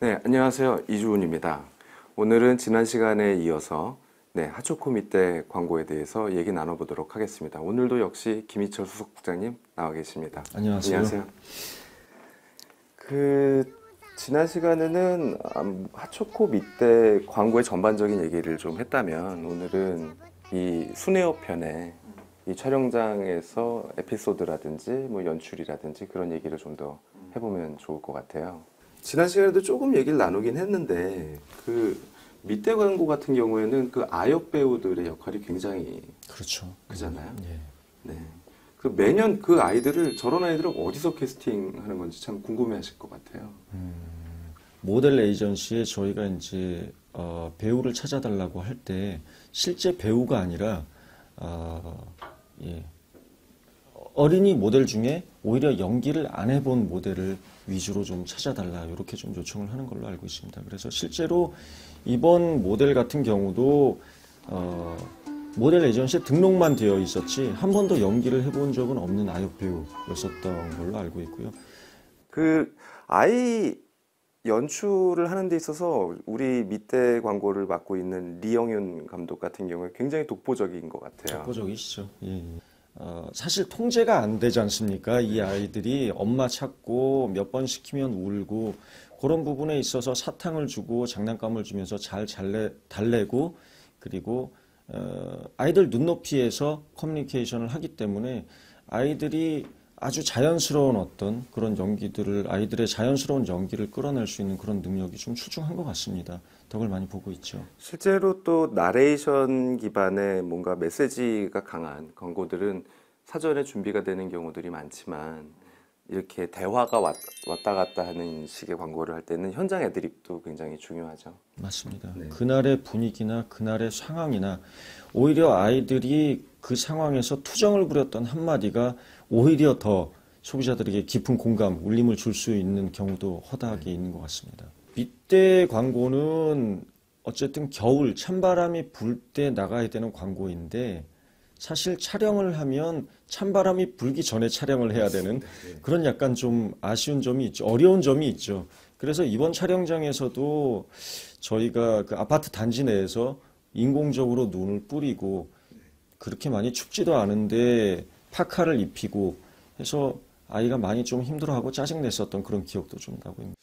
네, 안녕하세요. 이주훈입니다. 오늘은 지난 시간에 이어서 핫초코 밑대 광고에 대해서 얘기 나눠보도록 하겠습니다. 오늘도 역시 김희철 수석부장님 나와 계십니다. 안녕하세요. 지난 시간에는 핫초코 밑대 광고의 전반적인 얘기를 좀 했다면, 오늘은 이 순회어 편에 이 촬영장에서 에피소드라든지 뭐 연출이라든지 그런 얘기를 좀 더 해보면 좋을 것 같아요. 지난 시간에도 조금 얘기를 나누긴 했는데, 그 밑대 광고 같은 경우에는 그 아역 배우들의 역할이 굉장히 그렇죠. 크잖아요. 예. 네. 그 매년 그 아이들을, 저런 아이들을 어디서 캐스팅하는 건지 참 궁금해하실 것 같아요. 모델 에이전시에 저희가 이제 배우를 찾아달라고 할 때 실제 배우가 아니라 어린이 모델 중에 오히려 연기를 안 해본 모델을 위주로 좀 찾아달라, 이렇게 좀 요청을 하는 걸로 알고 있습니다. 그래서 실제로 이번 모델 같은 경우도 모델 에이전시에 등록만 되어 있었지 한 번도 연기를 해본 적은 없는 아역 배우였었던 걸로 알고 있고요. 그 아이 연출을 하는 데 있어서 우리 밑대 광고를 맡고 있는 리영윤 감독 같은 경우에 굉장히 독보적인 것 같아요. 독보적이시죠. 예. 사실 통제가 안 되지 않습니까? 이 아이들이 엄마 찾고 몇 번 시키면 울고, 그런 부분에 있어서 사탕을 주고 장난감을 주면서 잘 달래고, 그리고 아이들 눈높이에서 커뮤니케이션을 하기 때문에 아이들이 아주 자연스러운 어떤 그런 연기들을, 아이들의 자연스러운 연기를 끌어낼 수 있는 그런 능력이 좀 출중한 것 같습니다. 덕을 많이 보고 있죠. 실제로 또 나레이션 기반의 뭔가 메시지가 강한 광고들은 사전에 준비가 되는 경우들이 많지만, 이렇게 대화가 왔다 갔다 하는 식의 광고를 할 때는 현장 애드립도 굉장히 중요하죠. 맞습니다. 네. 그날의 분위기나 그날의 상황이나 오히려 아이들이 그 상황에서 투정을 부렸던 한마디가 오히려 더 소비자들에게 깊은 공감, 울림을 줄 수 있는 경우도 허다하게 있는 것 같습니다. 밑대 광고는 어쨌든 겨울 찬바람이 불 때 나가야 되는 광고인데, 사실 촬영을 하면 찬바람이 불기 전에 촬영을 해야 되는 그런 약간 좀 아쉬운 점이 있죠. 어려운 점이 있죠. 그래서 이번 촬영장에서도 저희가 그 아파트 단지 내에서 인공적으로 눈을 뿌리고, 그렇게 많이 춥지도 않은데 파카를 입히고 해서 아이가 많이 좀 힘들어하고 짜증냈었던 그런 기억도 좀 나고 있습니다.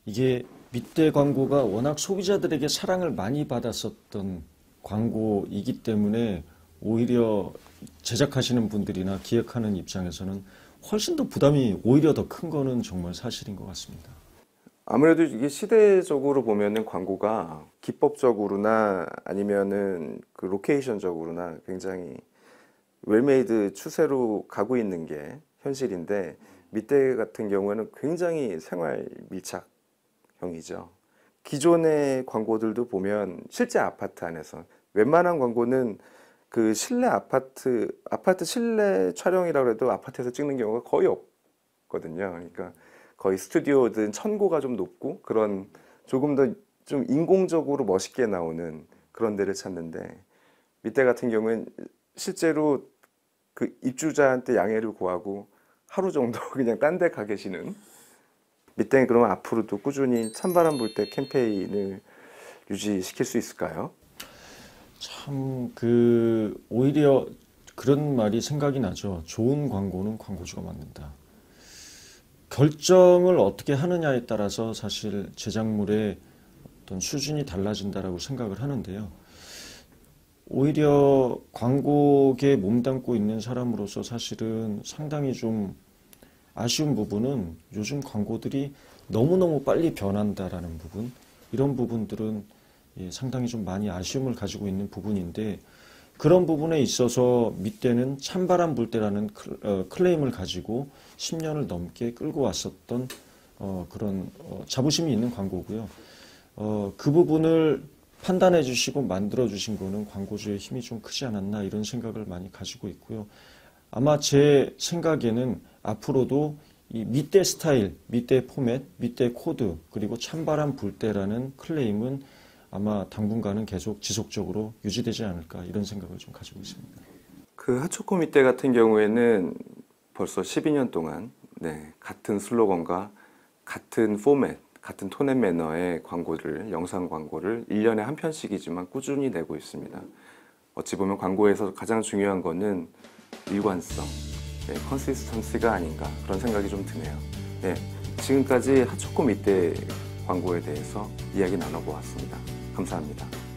이게 밑대 광고가 워낙 소비자들에게 사랑을 많이 받았었던 광고이기 때문에 오히려 제작하시는 분들이나 기획하는 입장에서는 훨씬 더 부담이 오히려 더 큰 거는 정말 사실인 것 같습니다. 아무래도 이게 시대적으로 보면은 광고가 기법적으로나 아니면은 그 로케이션적으로나 굉장히 웰메이드 추세로 가고 있는 게 현실인데, 밑대 같은 경우에는 굉장히 생활 밀착형이죠. 기존의 광고들도 보면 실제 아파트 안에서, 웬만한 광고는 그 실내 아파트 실내 촬영이라고 해도 아파트에서 찍는 경우가 거의 없거든요. 그러니까 거의 스튜디오든 천고가 좀 높고 그런 조금 더 좀 인공적으로 멋있게 나오는 그런 데를 찾는데, 밑대 같은 경우는 실제로 그 입주자한테 양해를 구하고 하루 정도 그냥 딴 데 가 계시는. 밑대는 그러면 앞으로도 꾸준히 찬바람 불 때 캠페인을 유지시킬 수 있을까요? 참 오히려 그런 말이 생각이 나죠. 좋은 광고는 광고주가 만든다. 결정을 어떻게 하느냐에 따라서 사실 제작물의 어떤 수준이 달라진다라고 생각을 하는데요. 오히려 광고계에 몸담고 있는 사람으로서 사실은 상당히 좀 아쉬운 부분은, 요즘 광고들이 너무너무 빨리 변한다라는 부분, 이런 부분들은 상당히 좀 많이 아쉬움을 가지고 있는 부분인데, 그런 부분에 있어서 밑대는 찬바람 불 때라는 클레임을 가지고 10년을 넘게 끌고 왔었던 그런 자부심이 있는 광고고요. 그 부분을 판단해 주시고 만들어 주신 거는 광고주의 힘이 좀 크지 않았나, 이런 생각을 많이 가지고 있고요. 아마 제 생각에는 앞으로도 이 밑대 스타일, 밑대 포맷, 밑대 코드, 그리고 찬바람 불 때라는 클레임은 아마 당분간은 계속 지속적으로 유지되지 않을까 이런 생각을 좀 가지고 있습니다. 그 핫초코미떼 같은 경우에는 벌써 12년 동안 같은 슬로건과 같은 포맷, 같은 톤 앤 매너의 광고를, 영상 광고를 1년에 한 편씩이지만 꾸준히 내고 있습니다. 어찌 보면 광고에서 가장 중요한 거는 일관성, 컨시스턴시가 아닌가 그런 생각이 좀 드네요. 지금까지 핫초코미떼 광고에 대해서 이야기 나눠보았습니다. 감사합니다.